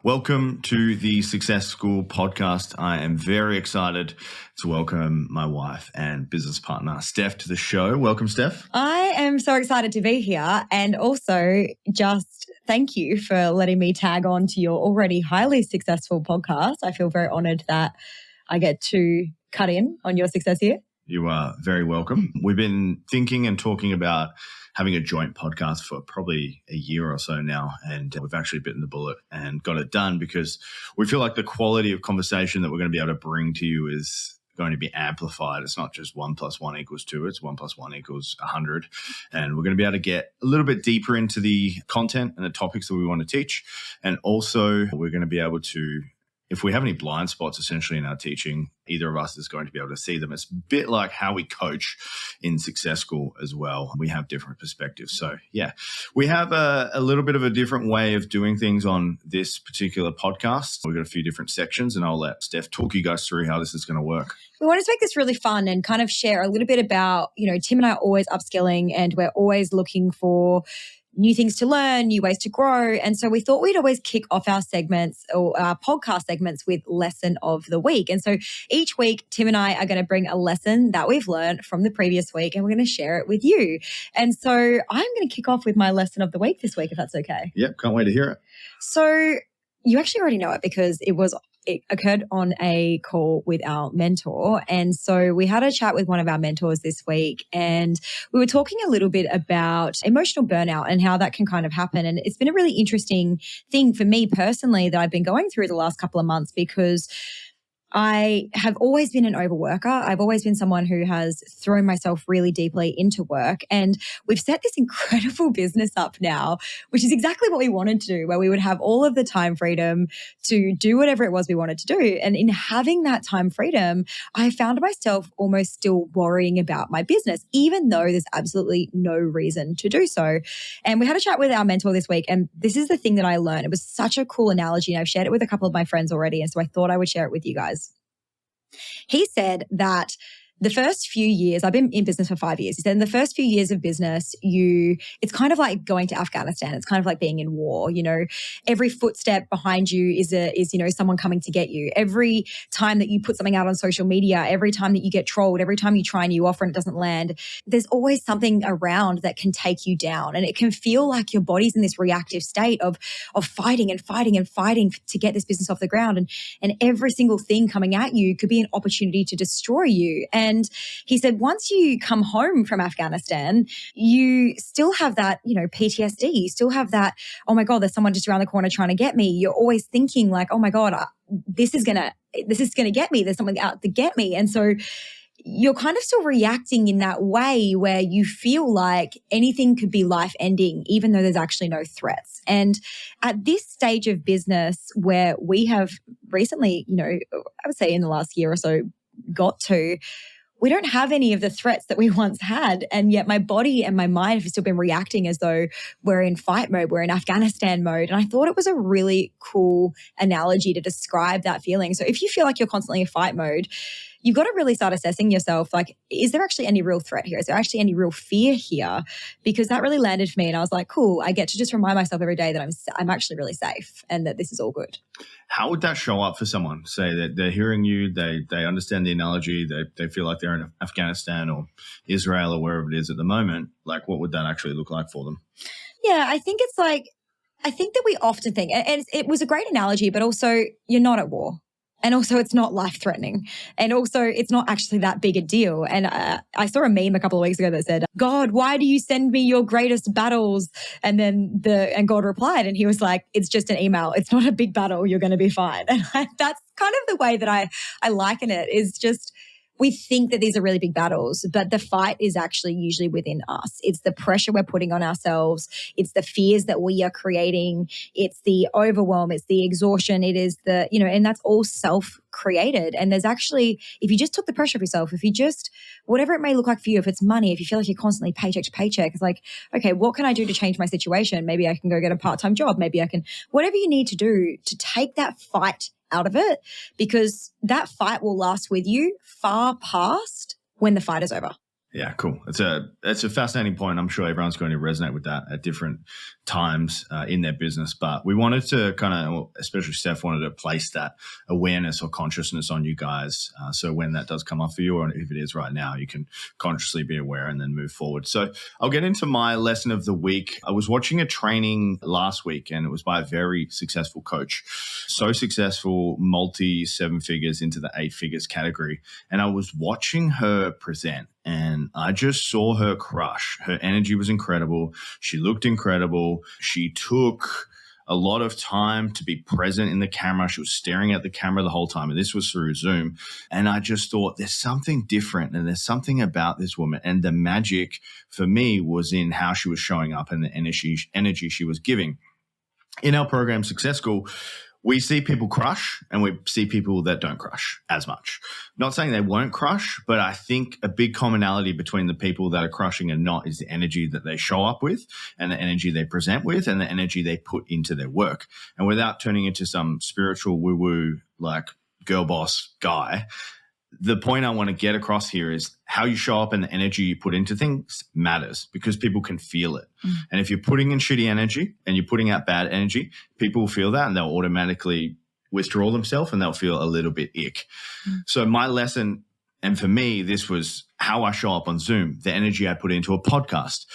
Welcome to the Success School podcast. I am very excited to welcome my wife and business partner, Steph, to the show. Welcome, Steph. I am so excited to be here, and also just thank you for letting me tag on to your already highly successful podcast. I feel very honored that I get to cut in on your success here. You are very welcome. We've been thinking and talking about having a joint podcast for probably a year or so now, and we've actually bitten the bullet and got it done because we feel like the quality of conversation that we're going to be able to bring to you is going to be amplified. It's not just 1 + 1 = 2, it's 1 + 1 = 100. And we're going to be able to get a little bit deeper into the content and the topics that we want to teach. And also we're going to be able to, if we have any blind spots essentially in our teaching, either of us is going to be able to see them. It's a bit like how we coach in Success School as well. We have different perspectives. So yeah, we have a little bit of a different way of doing things on this particular podcast. We've got a few different sections, and I'll let Steph talk you guys through how this is going to work. We wanted to make this really fun and kind of share a little bit about, Tim and I are always upskilling and we're always looking for new things to learn, new ways to grow. And so we thought we'd always kick off our segments or our podcast segments with lesson of the week. And so each week, Tim and I are going to bring a lesson that we've learned from the previous week and we're going to share it with you. And so I'm going to kick off with my lesson of the week this week, if that's okay. Yep, can't wait to hear it. So you actually already know it because it occurred on a call with our mentor. And so we had a chat with one of our mentors this week and we were talking a little bit about emotional burnout and how that can kind of happen. And it's been a really interesting thing for me personally that I've been going through the last couple of months because I have always been an overworker. I've always been someone who has thrown myself really deeply into work. And we've set this incredible business up now, which is exactly what we wanted to do, where we would have all of the time freedom to do whatever it was we wanted to do. And in having that time freedom, I found myself almost still worrying about my business, even though there's absolutely no reason to do so. And we had a chat with our mentor this week. And this is the thing that I learned. It was such a cool analogy. And I've shared it with a couple of my friends already. And so I thought I would share it with you guys. He said that the first few years, I've been in business for 5 years. He said in the first few years of business, it's kind of like going to Afghanistan. It's kind of like being in war. Every footstep behind you is someone coming to get you. Every time that you put something out on social media, every time that you get trolled, every time you try a new offer and it doesn't land, there's always something around that can take you down. And it can feel like your body's in this reactive state of fighting and fighting and fighting to get this business off the ground. And every single thing coming at you could be an opportunity to destroy you. And he said, once you come home from Afghanistan, you still have that, PTSD. You still have that, oh my God, there's someone just around the corner trying to get me. You're always thinking like, oh my God, this is gonna get me. There's something out to get me. And so you're kind of still reacting in that way where you feel like anything could be life ending, even though there's actually no threats. And at this stage of business where we have recently, I would say in the last year or so got to, we don't have any of the threats that we once had. And yet my body and my mind have still been reacting as though we're in fight mode, we're in Afghanistan mode. And I thought it was a really cool analogy to describe that feeling. So if you feel like you're constantly in fight mode, you've got to really start assessing yourself. Like, is there actually any real threat here? Is there actually any real fear here? Because that really landed for me. And I was like, cool, I get to just remind myself every day that I'm actually really safe and that this is all good. How would that show up for someone? Say that they're hearing you, they understand the analogy, they feel like they're in Afghanistan or Israel or wherever it is at the moment. Like, what would that actually look like for them? Yeah, I think that we often think, and it was a great analogy, but also you're not at war. And also it's not life-threatening. And also it's not actually that big a deal. And I saw a meme a couple of weeks ago that said, God, why do you send me your greatest battles? And then God replied and he was like, it's just an email. It's not a big battle. You're going to be fine. And that's kind of the way that I liken it, is just we think that these are really big battles, but the fight is actually usually within us. It's the pressure we're putting on ourselves. It's the fears that we are creating. It's the overwhelm. It's the exhaustion. It is and that's all self-created. And there's actually, if you just took the pressure off yourself, if you just, whatever it may look like for you, if it's money, if you feel like you're constantly paycheck to paycheck, it's like, okay, what can I do to change my situation? Maybe I can go get a part-time job. Maybe I can, whatever you need to do to take that fight out of it, because that fight will last with you far past when the fight is over. Yeah, cool. It's a fascinating point. I'm sure everyone's going to resonate with that at different times in their business. But we wanted to kind of, well, especially Steph, wanted to place that awareness or consciousness on you guys. So when that does come up for you, or if it is right now, you can consciously be aware and then move forward. So I'll get into my lesson of the week. I was watching a training last week, and it was by a very successful coach. So successful, multi 7 figures into the 8 figures category. And I was watching her present, and I just saw her crush. Her energy was incredible. She looked incredible. She took a lot of time to be present in the camera. She was staring at the camera the whole time, and this was through Zoom. And I just thought, there's something different, and there's something about this woman. And the magic for me was in how she was showing up and the energy she was giving. In our program, Success School, we see people crush and we see people that don't crush as much. Not saying they won't crush, but I think a big commonality between the people that are crushing and not is the energy that they show up with, and the energy they present with, and the energy they put into their work. And without turning into some spiritual woo-woo like girl boss guy, the point I want to get across here is how you show up and the energy you put into things matters, because people can feel it. And if you're putting in shitty energy and you're putting out bad energy, people will feel that and they'll automatically withdraw themselves and they'll feel a little bit ick. So my lesson, and for me, this was how I show up on Zoom, the energy I put into a podcast,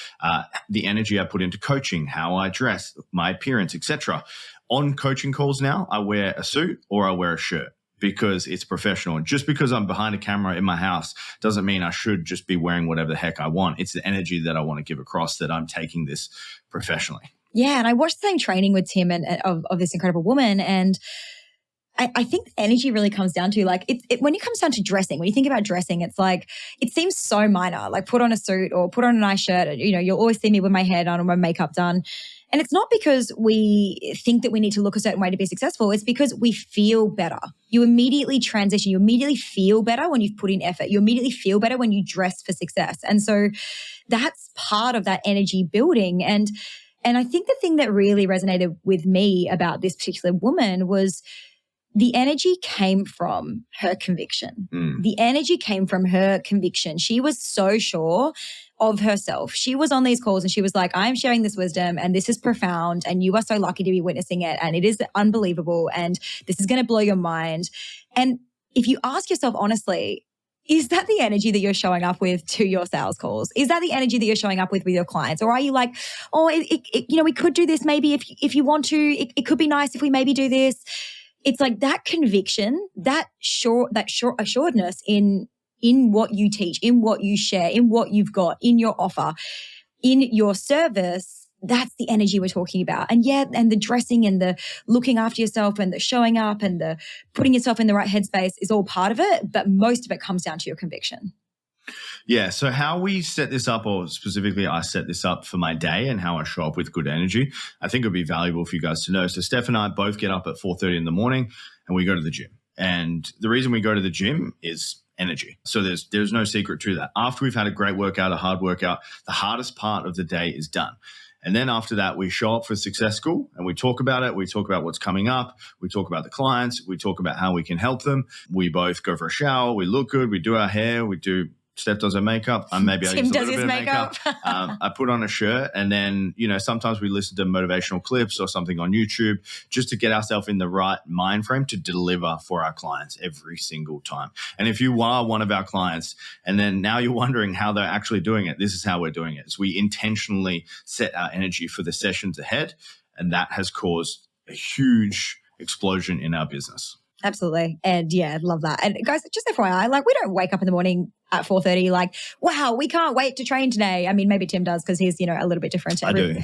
the energy I put into coaching, how I dress, my appearance, etc. On coaching calls now, I wear a suit or I wear a shirt, because it's professional. And just because I'm behind a camera in my house doesn't mean I should just be wearing whatever the heck I want. It's the energy that I want to give across that I'm taking this professionally. Yeah. And I watched the same training with Tim and of this incredible woman. And I think energy really comes down to like, when it comes down to dressing, when you think about dressing, it's like, it seems so minor, like put on a suit or put on a nice shirt. You know, you'll always see me with my hair done or my makeup done. And it's not because we think that we need to look a certain way to be successful. It's because we feel better. You immediately transition. You immediately feel better when you've put in effort. You immediately feel better when you dress for success. And so that's part of that energy building. And I think the thing that really resonated with me about this particular woman was the energy came from her conviction. The energy came from her conviction. She was so sure of herself. She was on these calls and she was like, I'm sharing this wisdom and this is profound and you are so lucky to be witnessing it and it is unbelievable and this is going to blow your mind. And if you ask yourself honestly, is that the energy that you're showing up with to your sales calls? Is that the energy that you're showing up with your clients? Or are you like, oh, you know, we could do this maybe if you want to. It could be nice if we maybe do this. It's like that conviction, that assuredness in what you teach, in what you share, in what you've got, in your offer, in your service. That's the energy we're talking about. And yeah, and the dressing and the looking after yourself and the showing up and the putting yourself in the right headspace is all part of it. But most of it comes down to your conviction. Yeah. So how we set this up, or specifically I set this up for my day and how I show up with good energy, I think it would be valuable for you guys to know. So Steph and I both get up at 4:30 in the morning and we go to the gym. And the reason we go to the gym is energy. So there's no secret to that. After we've had a great workout, a hard workout, the hardest part of the day is done. And then after that, we show up for Success School and we talk about it. We talk about what's coming up. We talk about the clients. We talk about how we can help them. We both go for a shower. We look good. We do our hair. Steph does her makeup. Maybe I use a little bit of makeup. I put on a shirt, and then, you know, sometimes we listen to motivational clips or something on YouTube just to get ourselves in the right mind frame to deliver for our clients every single time. And if you are one of our clients and then now you're wondering how they're actually doing it, this is how we're doing it. So we intentionally set our energy for the sessions ahead, and that has caused a huge explosion in our business. Absolutely. And yeah, I'd love that. And guys, just FYI, like we don't wake up in the morning at 4:30 like, wow, we can't wait to train today. I mean, maybe Tim does because he's, you know, a little bit different. I do.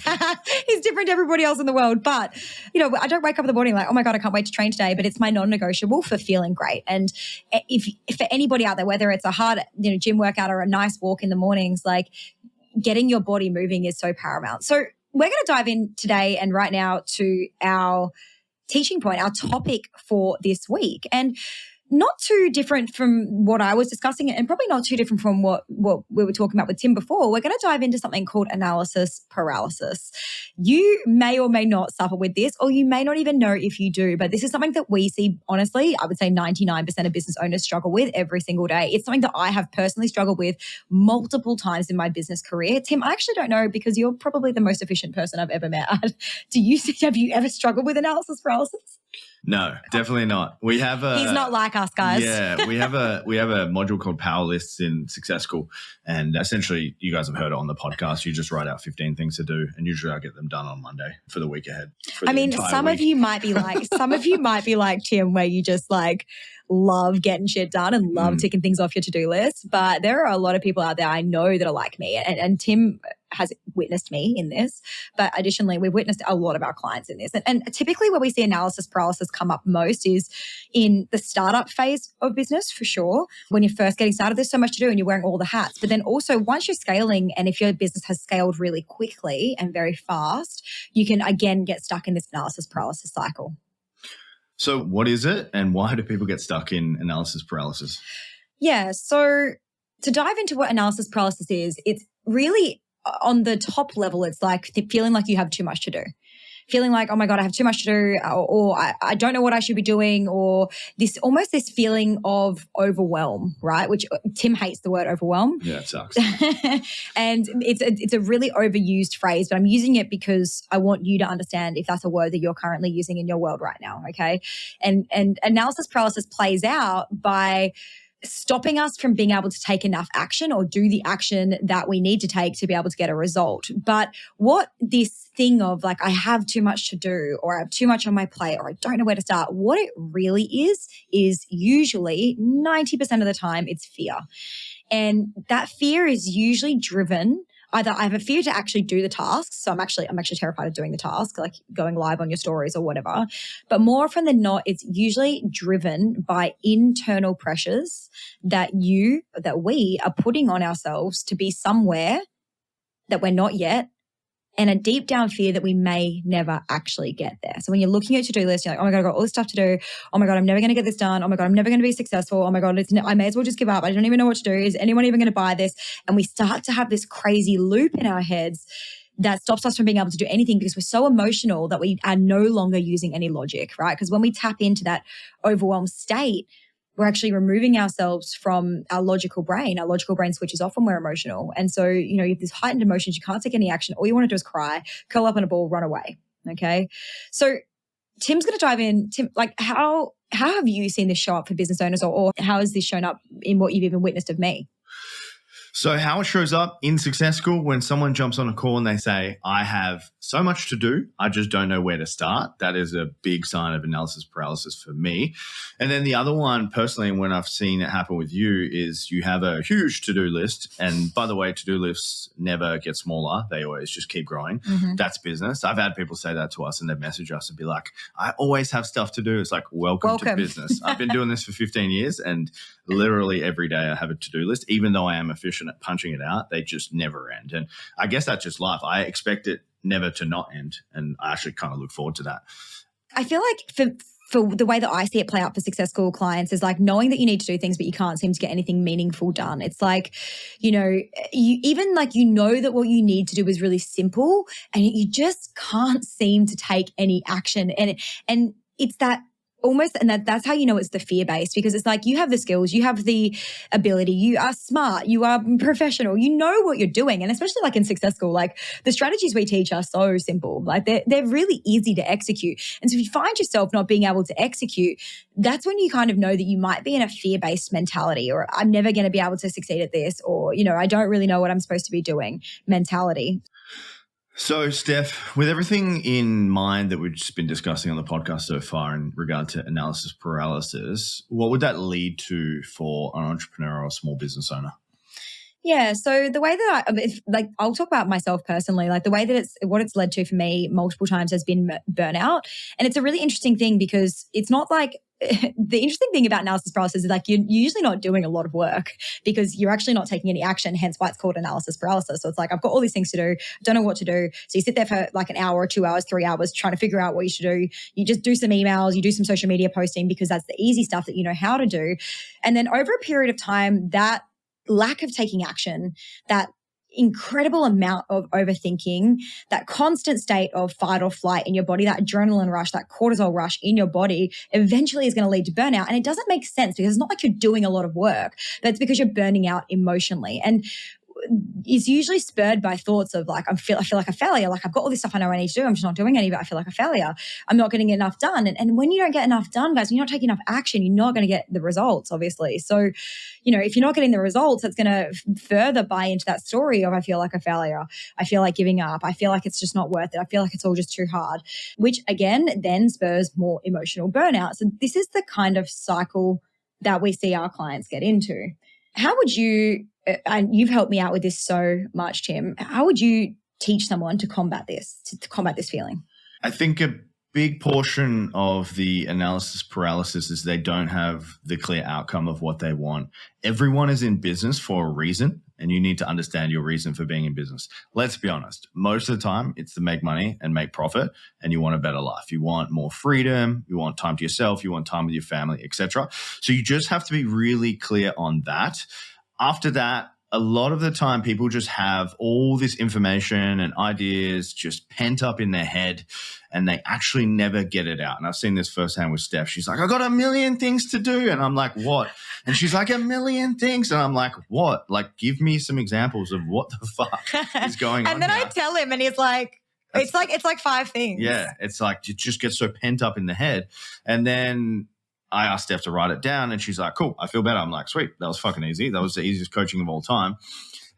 He's different to everybody else in the world. But, you know, I don't wake up in the morning like, oh my God, I can't wait to train today. But it's my non-negotiable for feeling great. And if for anybody out there, whether it's a hard, you know, gym workout or a nice walk in the mornings, like getting your body moving is so paramount. So we're going to dive in today and right now to our teaching point, our topic for this week. And not too different from what I was discussing and probably not too different from what we were talking about with Tim before. We're going to dive into something called analysis paralysis. You may or may not suffer with this, or you may not even know if you do, but this is something that we see, honestly, I would say 99% of business owners struggle with every single day. It's something that I have personally struggled with multiple times in my business career. Tim, I actually don't know, because you're probably the most efficient person I've ever met. Have you ever struggled with analysis paralysis? No, definitely not. We have He's not like us, guys. Yeah, we have a module called Paralysis in Success School, and essentially, you guys have heard it on the podcast. You just write out 15 things to do, and usually I get them done on Monday for the week ahead. Some of you might be like Tim, where you just like love getting shit done and love ticking things off your to-do list. But there are a lot of people out there I know that are like me, and Tim has witnessed me in this. But additionally, we've witnessed a lot of our clients in this. And typically where we see analysis paralysis come up most is in the startup phase of business, for sure. When you're first getting started, there's so much to do and you're wearing all the hats. But then also once you're scaling, and if your business has scaled really quickly and very fast, you can again get stuck in this analysis paralysis cycle. So what is it, and why do people get stuck in analysis paralysis? Yeah, so to dive into what analysis paralysis is, it's really on the top level, it's like feeling like you have too much to do. Feeling like, oh my God, I have too much to do, or I don't know what I should be doing, or this feeling of overwhelm, right? Which Tim hates the word overwhelm. Yeah, it sucks. And it's a really overused phrase, but I'm using it because I want you to understand if that's a word that you're currently using in your world right now, okay? And analysis paralysis plays out by stopping us from being able to take enough action or do the action that we need to take to be able to get a result. But what this thing of like, I have too much to do, or I have too much on my plate, or I don't know where to start, what it really is usually 90% of the time it's fear. And that fear is usually driven either I have a fear to actually do the tasks. So I'm actually terrified of doing the task, like going live on your stories or whatever. But more often than not, it's usually driven by internal pressures that we are putting on ourselves to be somewhere that we're not yet, and a deep down fear that we may never actually get there. So when you're looking at your to-do list, you're like, oh my God, I've got all this stuff to do. Oh my God, I'm never going to get this done. Oh my God, I'm never going to be successful. Oh my God, I may as well just give up. I don't even know what to do. Is anyone even going to buy this? And we start to have this crazy loop in our heads that stops us from being able to do anything because we're so emotional that we are no longer using any logic, right? Because when we tap into that overwhelmed state, we're actually removing ourselves from our logical brain. Our logical brain switches off when we're emotional. And so, you have this heightened emotions. You can't take any action. All you want to do is cry, curl up in a ball, run away. Okay. So Tim's going to dive in. Tim, like how have you seen this show up for business owners, or how has this shown up in what you've even witnessed of me? So how it shows up in Success School, when someone jumps on a call and they say, I have so much to do, I just don't know where to start. That is a big sign of analysis paralysis for me. And then the other one, personally, when I've seen it happen with you, is you have a huge to-do list. And by the way, to-do lists never get smaller. They always just keep growing. Mm-hmm. That's business. I've had people say that to us and they've messaged us and be like, I always have stuff to do. It's like, welcome. To business. I've been doing this for 15 years and literally every day I have a to-do list. Even though I am efficient at punching it out, they just never end. And I guess that's just life. I expect it never to not end. And I actually kind of look forward to that. I feel like for the way that I see it play out for Success School clients is like knowing that you need to do things, but you can't seem to get anything meaningful done. It's like, you know that what you need to do is really simple and you just can't seem to take any action. And it's that almost, and that's how you know it's the fear-based, because it's like you have the skills, you have the ability, you are smart, you are professional, you know what you're doing. And especially like in Success School, like the strategies we teach are so simple. Like they're really easy to execute. And so if you find yourself not being able to execute, that's when you kind of know that you might be in a fear-based mentality, or I'm never going to be able to succeed at this, or, I don't really know what I'm supposed to be doing mentality. So, Steph, with everything in mind that we've just been discussing on the podcast so far in regard to analysis paralysis, what would that lead to for an entrepreneur or small business owner? Yeah. So the way that I'll talk about myself personally, like the way that what it's led to for me multiple times has been burnout. And it's a really interesting thing because it's not like the interesting thing about analysis paralysis is like you're usually not doing a lot of work because you're actually not taking any action, hence why it's called analysis paralysis. So it's like, I've got all these things to do, don't know what to do. So you sit there for like an hour or 2 hours, 3 hours trying to figure out what you should do. You just do some emails, you do some social media posting because that's the easy stuff that you know how to do. And then over a period of time, that lack of taking action, that incredible amount of overthinking, that constant state of fight or flight in your body, that adrenaline rush, that cortisol rush in your body eventually is going to lead to burnout. And it doesn't make sense because it's not like you're doing a lot of work, but it's because you're burning out emotionally. And is usually spurred by thoughts of like, I feel like a failure. Like I've got all this stuff I know I need to do. I'm just not doing any of it. I feel like a failure. I'm not getting enough done. And when you don't get enough done, guys, when you're not taking enough action, you're not going to get the results, obviously. So, if you're not getting the results, that's going to further buy into that story of I feel like a failure. I feel like giving up. I feel like it's just not worth it. I feel like it's all just too hard, which again, then spurs more emotional burnout. So this is the kind of cycle that we see our clients get into. How would you, and you've helped me out with this so much, Tim, how would you teach someone to combat this feeling? I think a big portion of the analysis paralysis is they don't have the clear outcome of what they want. Everyone is in business for a reason, and you need to understand your reason for being in business. Let's be honest. Most of the time, it's to make money and make profit, and you want a better life. You want more freedom. You want time to yourself. You want time with your family, etc. So you just have to be really clear on that. After that, a lot of the time people just have all this information and ideas just pent up in their head and they actually never get it out. And I've seen this firsthand with Steph. She's like, I got a million things to do. And I'm like, what? And she's like, a million things. And I'm like, what? Like, give me some examples of what the fuck is going on. And then here. I tell him and he's like, it's like 5 things. Yeah. It's like, it just gets so pent up in the head. And then I asked Steph to write it down and she's like, cool, I feel better. I'm like, sweet, that was fucking easy. That was the easiest coaching of all time.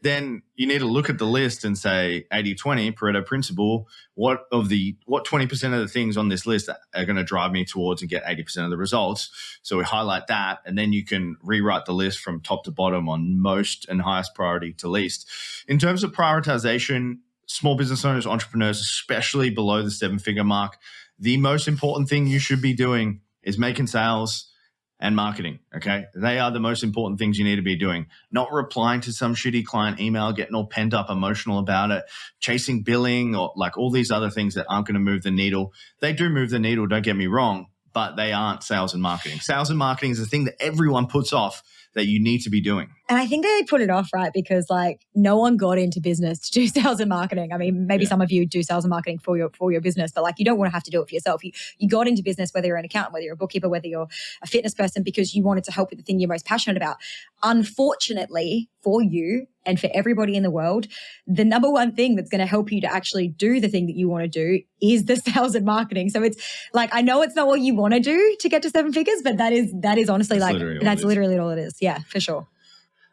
Then you need to look at the list and say 80-20, Pareto principle, what 20% of the things on this list are going to drive me towards and get 80% of the results. So we highlight that and then you can rewrite the list from top to bottom on most and highest priority to least. In terms of prioritization, small business owners, entrepreneurs, especially below the 7-figure mark, the most important thing you should be doing is making sales and marketing, okay? They are the most important things you need to be doing. Not replying to some shitty client email, getting all pent up emotional about it, chasing billing or like all these other things that aren't going to move the needle. They do move the needle, don't get me wrong, but they aren't sales and marketing. Sales and marketing is the thing that everyone puts off that you need to be doing. And I think they put it off, right? Because like no one got into business to do sales and marketing. I mean, maybe some of you do sales and marketing for your business, but like you don't want to have to do it for yourself. You got into business, whether you're an accountant, whether you're a bookkeeper, whether you're a fitness person, because you wanted to help with the thing you're most passionate about. Unfortunately for you and for everybody in the world, the number one thing that's going to help you to actually do the thing that you want to do is the sales and marketing. So it's like, I know it's not what you want to do to get to 7 figures, but that is honestly that's literally all it is. Yeah, for sure.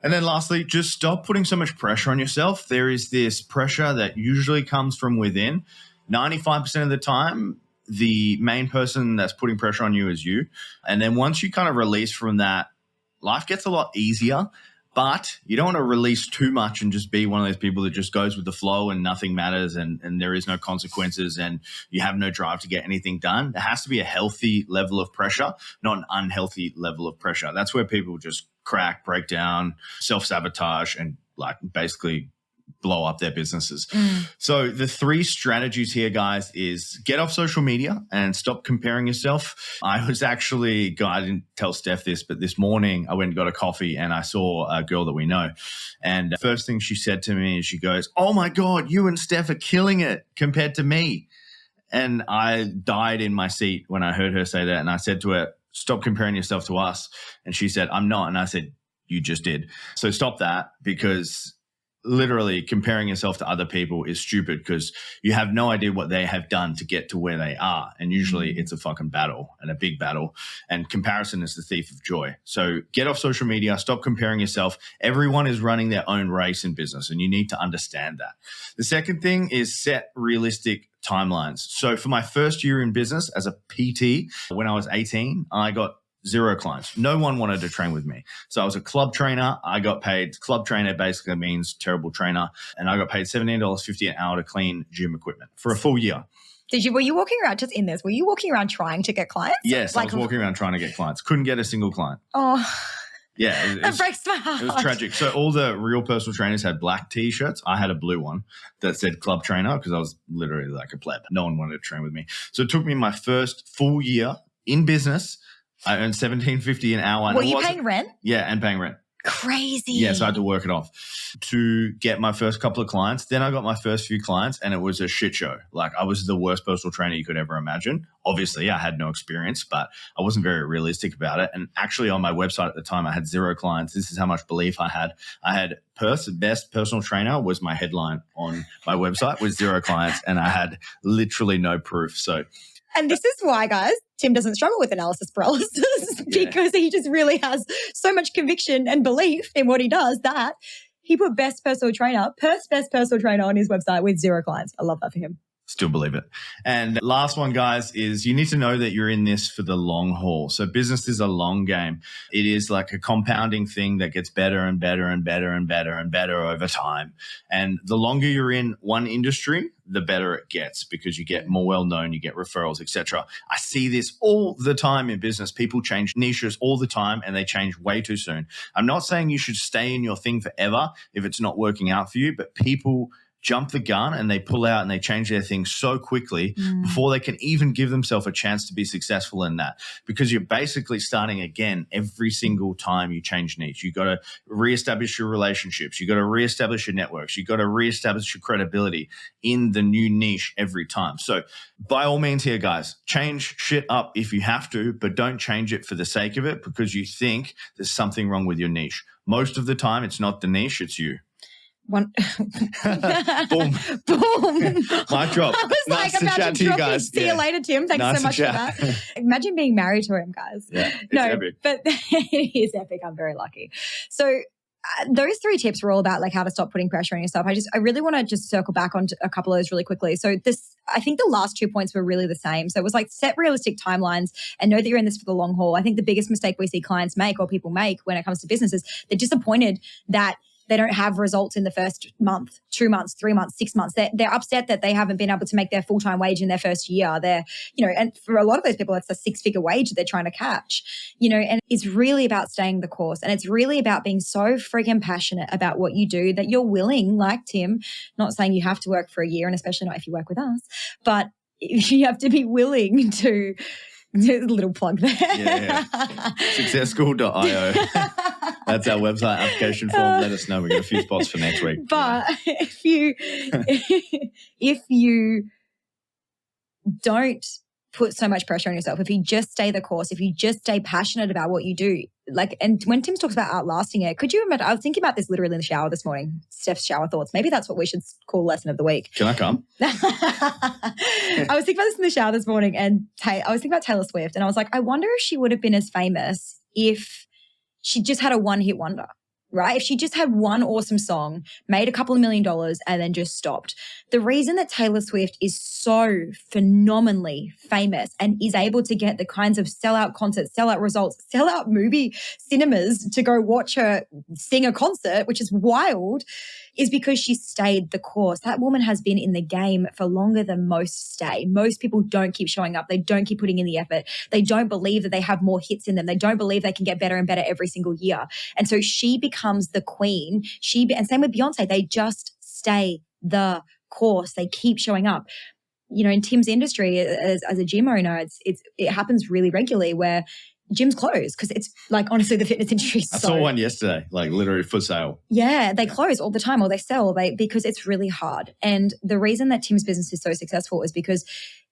And then lastly, just stop putting so much pressure on yourself. There is this pressure that usually comes from within. 95% of the time, the main person that's putting pressure on you is you. And then once you kind of release from that, life gets a lot easier. But you don't want to release too much and just be one of those people that just goes with the flow and nothing matters and there is no consequences and you have no drive to get anything done. There has to be a healthy level of pressure, not an unhealthy level of pressure. That's where people just crack, break down, self-sabotage, and like basically blow up their businesses. So the 3 strategies here, guys, is get off social media and stop comparing yourself. I didn't tell Steph this, but this morning I went and got a coffee and I saw a girl that we know. And the first thing she said to me is she goes, oh my God, you and Steph are killing it compared to me. And I died in my seat when I heard her say that. And I said to her, stop comparing yourself to us. And she said, I'm not. And I said, you just did. So stop that, because literally comparing yourself to other people is stupid because you have no idea what they have done to get to where they are. And usually it's a fucking battle and a big battle. And comparison is the thief of joy. So get off social media, stop comparing yourself. Everyone is running their own race in business and you need to understand that. The second thing is set realistic timelines. So for my first year in business as a PT, when I was 18, I got 0 clients. No one wanted to train with me. So I was a club trainer. I got paid, club trainer basically means terrible trainer. And I got paid $17.50 an hour to clean gym equipment for a full year. Were you walking around just in this? Were you walking around trying to get clients? Yes, I was walking around trying to get clients. Couldn't get a single client. Oh, yeah. That breaks my heart. It was tragic. So all the real personal trainers had black T-shirts. I had a blue one that said club trainer because I was literally like a pleb. No one wanted to train with me. So it took me my first full year in business. I earned $17.50 an hour. Were you paying rent? Yeah, and paying rent. Crazy. Yeah, so I had to work it off to get my first couple of clients. Then I got my first few clients and it was a shit show. Like I was the worst personal trainer you could ever imagine. Obviously, I had no experience, but I wasn't very realistic about it. And actually on my website at the time, I had 0 clients. This is how much belief I had. I had best personal trainer was my headline on my website with 0 clients and I had literally no proof. So and this is why, guys, Tim doesn't struggle with analysis paralysis because he just really has so much conviction and belief in what he does that he put best personal trainer on his website with 0 clients. I love that for him. Still believe it. And last one, guys, is you need to know that you're in this for the long haul. So business is a long game. It is like a compounding thing that gets better and better and better and better and better over time. And the longer you're in one industry, the better it gets because you get more well-known, you get referrals, etc. I see this all the time in business. People change niches all the time and they change way too soon. I'm not saying you should stay in your thing forever if it's not working out for you, but people jump the gun and they pull out and they change their thing so quickly before they can even give themselves a chance to be successful in that because you're basically starting again every single time you change niche. You got to reestablish your relationships. You got to reestablish your networks. You got to reestablish your credibility in the new niche every time. So by all means here, guys, change shit up if you have to, but don't change it for the sake of it because you think there's something wrong with your niche. Most of the time, it's not the niche, it's you. Boom. Boom. Mic drop. I was nice like about to drop guys. See you later, Tim. Thanks so much for that. Imagine being married to him, guys. Yeah, epic. But it is epic. I'm very lucky. So those 3 tips were all about like how to stop putting pressure on yourself. I really want to just circle back on a couple of those really quickly. So I think the last 2 points were really the same. So it was like set realistic timelines and know that you're in this for the long haul. I think the biggest mistake we see clients make or people make when it comes to business is they're disappointed that they don't have results in the first month, 2 months, 3 months, 6 months. They're upset that they haven't been able to make their full-time wage in their first year. And for a lot of those people, it's a 6-figure wage that they're trying to catch, and it's really about staying the course. And it's really about being so freaking passionate about what you do that you're willing, like Tim, not saying you have to work for a year and especially not if you work with us, but you have to be willing to little plug there. Yeah. Successschool.io. That's our website application form. Let us know. We've got a few spots for next week. But if you don't put so much pressure on yourself, if you just stay the course, if you just stay passionate about what you do, and when Tim talks about outlasting it, could you imagine? I was thinking about this literally in the shower this morning, Steph's shower thoughts. Maybe that's what we should call lesson of the week. Can I come? I was thinking about this in the shower this morning and I was thinking about Taylor Swift and I was like, I wonder if she would have been as famous if she just had a one-hit wonder, right? If she just had one awesome song, made a couple of $1 million and then just stopped. The reason that Taylor Swift is so phenomenally famous and is able to get the kinds of sellout concerts, sellout results, sellout movie cinemas to go watch her sing a concert, which is wild, is because she stayed the course. That woman has been in the game for longer than most stay. Most people don't keep showing up. They don't keep putting in the effort. They don't believe that they have more hits in them. They don't believe they can get better and better every single year. And so she becomes the queen. And same with Beyonce. They just stay the course. They keep showing up. In Tim's industry as a gym owner, it happens really regularly where gyms close because it's like, honestly, the fitness industry is I saw one yesterday, like literally for sale. Yeah, they close all the time or they sell because it's really hard. And the reason that Tim's business is so successful is because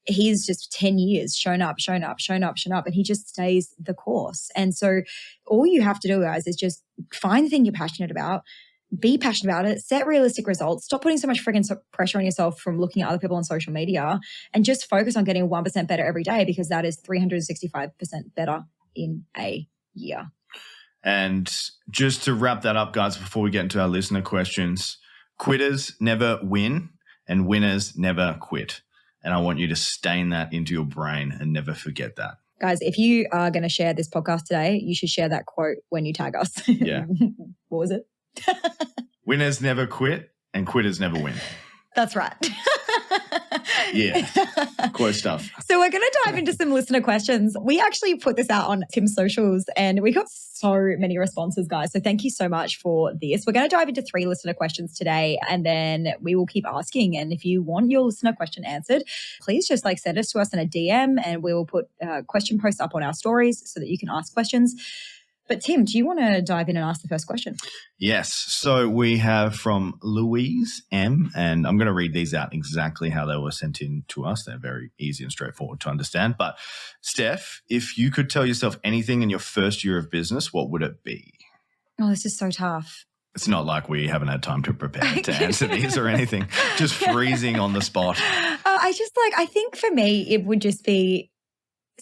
he's just 10 years shown up, and he just stays the course. And so all you have to do, guys, is just find the thing you're passionate about, be passionate about it, set realistic results, stop putting so much friggin' pressure on yourself from looking at other people on social media, and just focus on getting 1% better every day because that is 365% better in a year. And just to wrap that up, guys, before we get into our listener questions, quitters never win and winners never quit. And I want you to stain that into your brain and never forget that. Guys, if you are going to share this podcast today, you should share that quote when you tag us. Yeah. What was it? Winners never quit and quitters never win. That's right. Yeah. Quote stuff. So we're going to dive into some listener questions. We actually put this out on Tim's socials and we got so many responses, guys. So thank you so much for this. We're going to dive into 3 listener questions today and then we will keep asking. And if you want your listener question answered, please just send us to us in a DM and we will put question posts up on our stories so that you can ask questions. But Tim, do you want to dive in and ask the first question? Yes. So we have from Louise M, and I'm going to read these out exactly how they were sent in to us. They're very easy and straightforward to understand. But Steph, if you could tell yourself anything in your first year of business, what would it be? Oh, this is so tough. It's not like we haven't had time to prepare to answer these or anything. Just freezing on the spot. I think for me, it would just be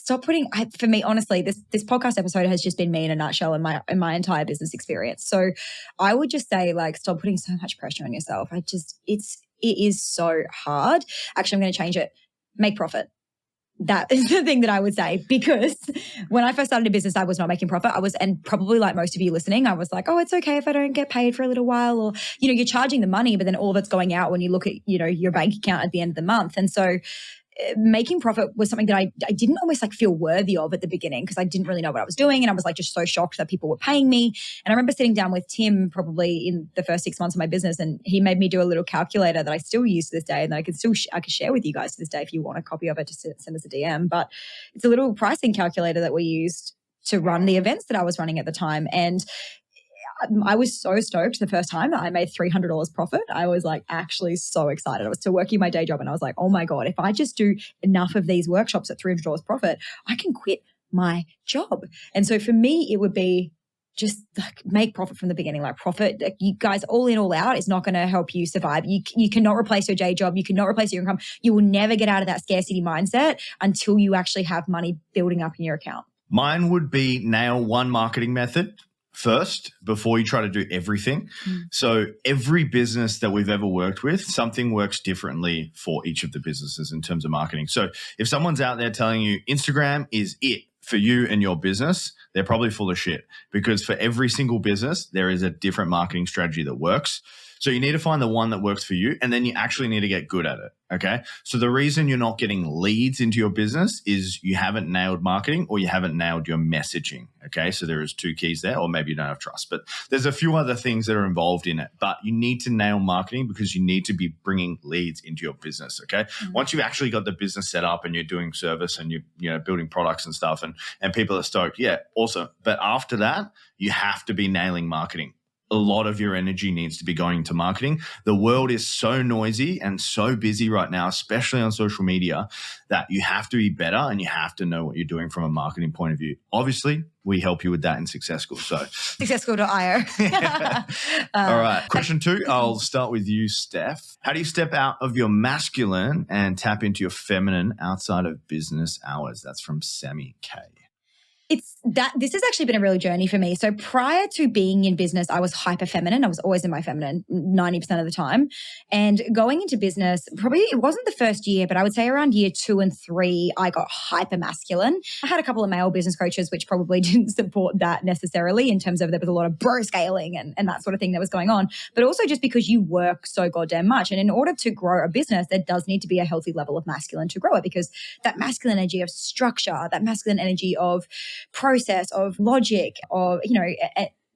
for me, honestly, this podcast episode has just been me in a nutshell in my entire business experience. So I would just say stop putting so much pressure on yourself. It is so hard. Actually, I'm going to change it. Make profit. That is the thing that I would say, because when I first started a business, I was not making profit. And probably like most of you listening, I was like, oh, it's okay if I don't get paid for a little while, or, you're charging the money, but then all that's going out when you look at, your bank account at the end of the month. And so making profit was something that I didn't almost feel worthy of at the beginning, because I didn't really know what I was doing. And I was just so shocked that people were paying me. And I remember sitting down with Tim probably in the first 6 months of my business, and he made me do a little calculator that I still use to this day, and that I could share with you guys to this day if you want a copy of it. Just send us a DM. But it's a little pricing calculator that we used to run the events that I was running at the time. And I was so stoked the first time that I made $300 profit. I was actually so excited. I was still working my day job and I was like, oh my God, if I just do enough of these workshops at $300 profit, I can quit my job. And so for me, it would be just make profit from the beginning. Profit, you guys, all in, all out is not going to help you survive. You cannot replace your day job. You cannot replace your income. You will never get out of that scarcity mindset until you actually have money building up in your account. Mine would be nail one marketing method first before you try to do everything. So every business that we've ever worked with, something works differently for each of the businesses in terms of marketing. So if someone's out there telling you Instagram is it for you and your business, they're probably full of shit, because for every single business, there is a different marketing strategy that works. So you need to find the one that works for you, and then you actually need to get good at it, okay? So the reason you're not getting leads into your business is you haven't nailed marketing, or you haven't nailed your messaging, okay? So there is 2 keys there, or maybe you don't have trust. But there's a few other things that are involved in it. But you need to nail marketing because you need to be bringing leads into your business, okay? Once you've actually got the business set up and you're doing service and you're building products and stuff, and people are stoked, yeah, awesome. But after that, you have to be nailing marketing. A lot of your energy needs to be going to marketing. The world is so noisy and so busy right now, especially on social media, that you have to be better and you have to know what you're doing from a marketing point of view. Obviously, we help you with that in Success School. So successschool.io. All right. Question 2, I'll start with you, Steph. How do you step out of your masculine and tap into your feminine outside of business hours? That's from Sammy K. This has actually been a real journey for me. So prior to being in business, I was hyper feminine. I was always in my feminine 90% of the time. And going into business, probably it wasn't the first year, but I would say around year 2 and 3, I got hyper masculine. I had a couple of male business coaches, which probably didn't support that necessarily, in terms of there was a lot of bro scaling and that sort of thing that was going on. But also just because you work so goddamn much. And in order to grow a business, there does need to be a healthy level of masculine to grow it, because that masculine energy of structure, that masculine energy of process, of logic, of,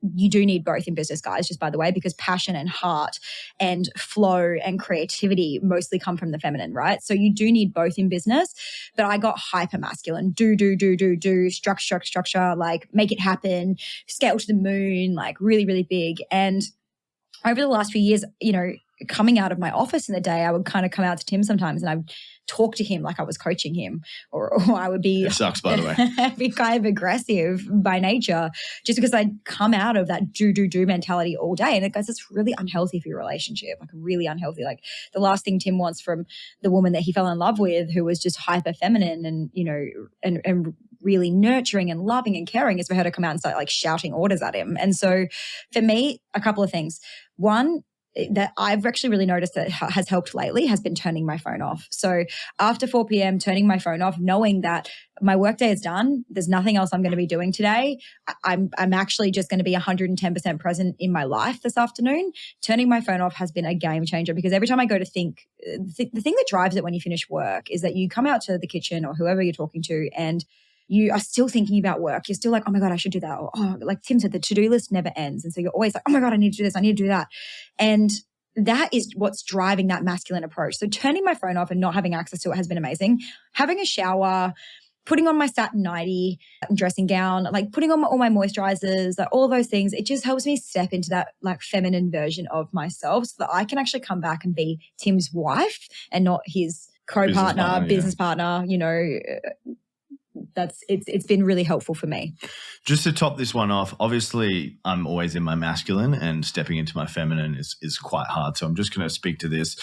you do need both in business, guys, just by the way, because passion and heart and flow and creativity mostly come from the feminine, right? So you do need both in business. But I got hyper masculine, do, structure, make it happen, scale to the moon, really, really big. And over the last few years, coming out of my office in the day, I would kind of come out to Tim sometimes and I would talk to him like I was coaching him, or I would be— It sucks, by the way. be kind of aggressive by nature, just because I'd come out of that do mentality all day. And it goes, it's really unhealthy for your relationship, really unhealthy. The last thing Tim wants from the woman that he fell in love with, who was just hyper feminine and, and really nurturing and loving and caring, is for her to come out and start shouting orders at him. And so for me, a couple of things. One, that I've actually really noticed that has helped lately has been turning my phone off. So after 4 p.m., turning my phone off, knowing that my workday is done, there's nothing else I'm going to be doing today. I'm actually just going to be 110% present in my life this afternoon. Turning my phone off has been a game changer, because every time I go to think, the thing that drives it when you finish work is that you come out to the kitchen or whoever you're talking to, and you are still thinking about work. You're still like, oh my God, I should do that. Or, oh, like Tim said, the to-do list never ends. And so you're always like, oh my God, I need to do this. I need to do that. And that is what's driving that masculine approach. So turning my phone off and not having access to it has been amazing. Having a shower, putting on my satin nightie, dressing gown, like putting on all my moisturizers, like all those things, it just helps me step into that like feminine version of myself, so that I can actually come back and be Tim's wife and not his co-partner, business partner, you know. It's been really helpful for me. Just to top this one off, obviously I'm always in my masculine, and stepping into my feminine is quite hard. So I'm just going to speak to this.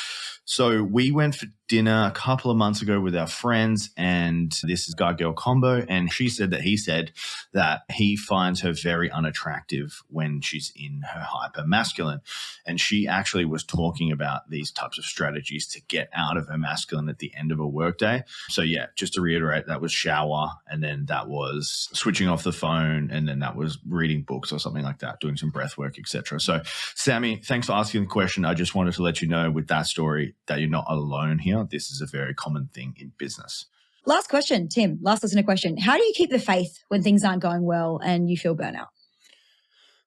So we went for dinner a couple of months ago with our friends, and this is guy-girl combo, and he said that he finds her very unattractive when she's in her hyper masculine. And she actually was talking about these types of strategies to get out of her masculine at the end of a workday. So yeah, just to reiterate, that was shower, and then that was switching off the phone, and then that was reading books or something like that, doing some breath work, etc. So Sammy, thanks for asking the question. I just wanted to let you know with that story that you're not alone here. This is a very common thing in business. Last question, Tim, last listener question. How do you keep the faith when things aren't going well and you feel burnout?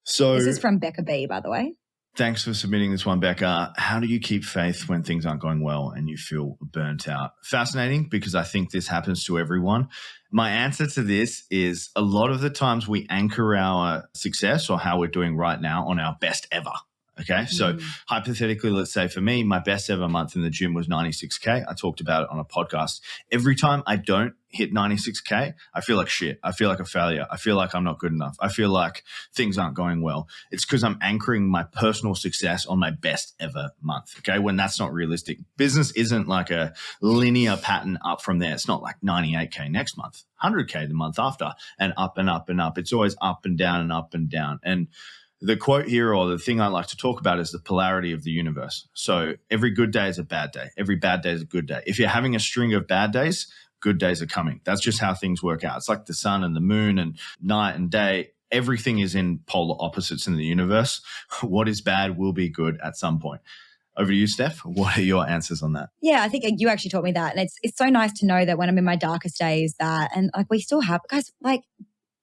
So this is from Becca B, by the way. Thanks for submitting this one, Becca. How do you keep faith when things aren't going well and you feel burnt out? Fascinating, because I think this happens to everyone. My answer to this is a lot of the times we anchor our success or how we're doing right now on our best ever. Okay. So hypothetically, let's say for me, my best ever month in the gym was 96K. I talked about it on a podcast. Every time I don't hit 96K, I feel like shit. I feel like a failure. I feel like I'm not good enough. I feel like things aren't going well. It's because I'm anchoring my personal success on my best ever month. Okay. When that's not realistic. Business isn't like a linear pattern up from there. It's not like 98K next month, 100K the month after, and up and up and up. It's always up and down and up and down. And the quote here, or the thing I like to talk about, is the polarity of the universe. So every good day is a bad day. Every bad day is a good day. If you're having a string of bad days, good days are coming. That's just how things work out. It's like the sun and the moon and night and day. Everything is in polar opposites in the universe. What is bad will be good at some point. Over to you, Steph. What are your answers on that? Yeah, I think you actually taught me that. And it's so nice to know that when I'm in my darkest days that, and like we still have, guys, like,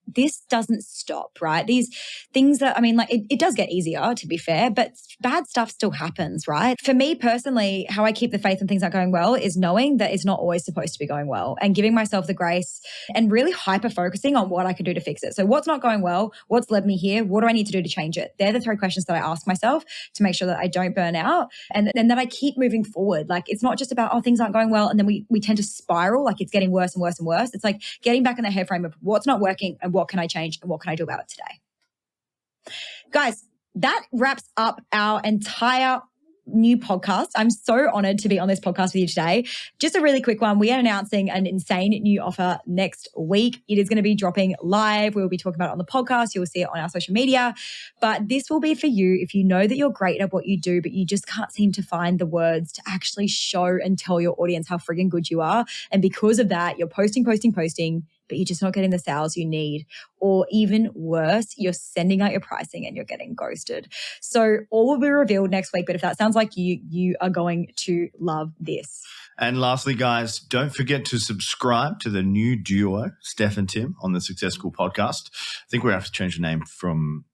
this doesn't stop, right? These things that, I mean, like it does get easier, to be fair, but bad stuff still happens, right? For me personally, how I keep the faith when things aren't going well is knowing that it's not always supposed to be going well, and giving myself the grace and really hyper focusing on what I can do to fix it. So what's not going well? What's led me here? What do I need to do to change it? They're the 3 questions that I ask myself to make sure that I don't burn out, and that I keep moving forward. Like, it's not just about, oh, things aren't going well, and then we tend to spiral, like it's getting worse and worse and worse. It's like getting back in the head frame of what's not working and what can I change and what can I do about it today? Guys, that wraps up our entire new podcast. I'm so honored to be on this podcast with you today. Just a really quick one. We are announcing an insane new offer next week. It is going to be dropping live. We will be talking about it on the podcast. You will see it on our social media. But this will be for you if you know that you're great at what you do, but you just can't seem to find the words to actually show and tell your audience how friggin' good you are. And because of that, you're posting, but you're just not getting the sales you need. Or even worse, you're sending out your pricing and you're getting ghosted. So all will be revealed next week. But if that sounds like you are going to love this. And lastly, guys, don't forget to subscribe to the new duo, Steph and Tim, on the Success School podcast. I think we have to change the name from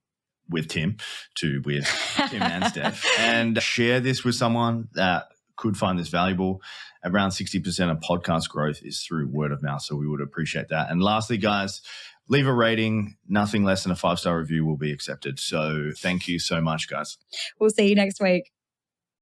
with Tim to with Tim and Steph. And share this with someone that could find this valuable. Around 60% of podcast growth is through word of mouth, so we would appreciate that. And lastly, guys, leave a rating. Nothing less than a 5-star review will be accepted. So thank you so much, guys. We'll see you next week.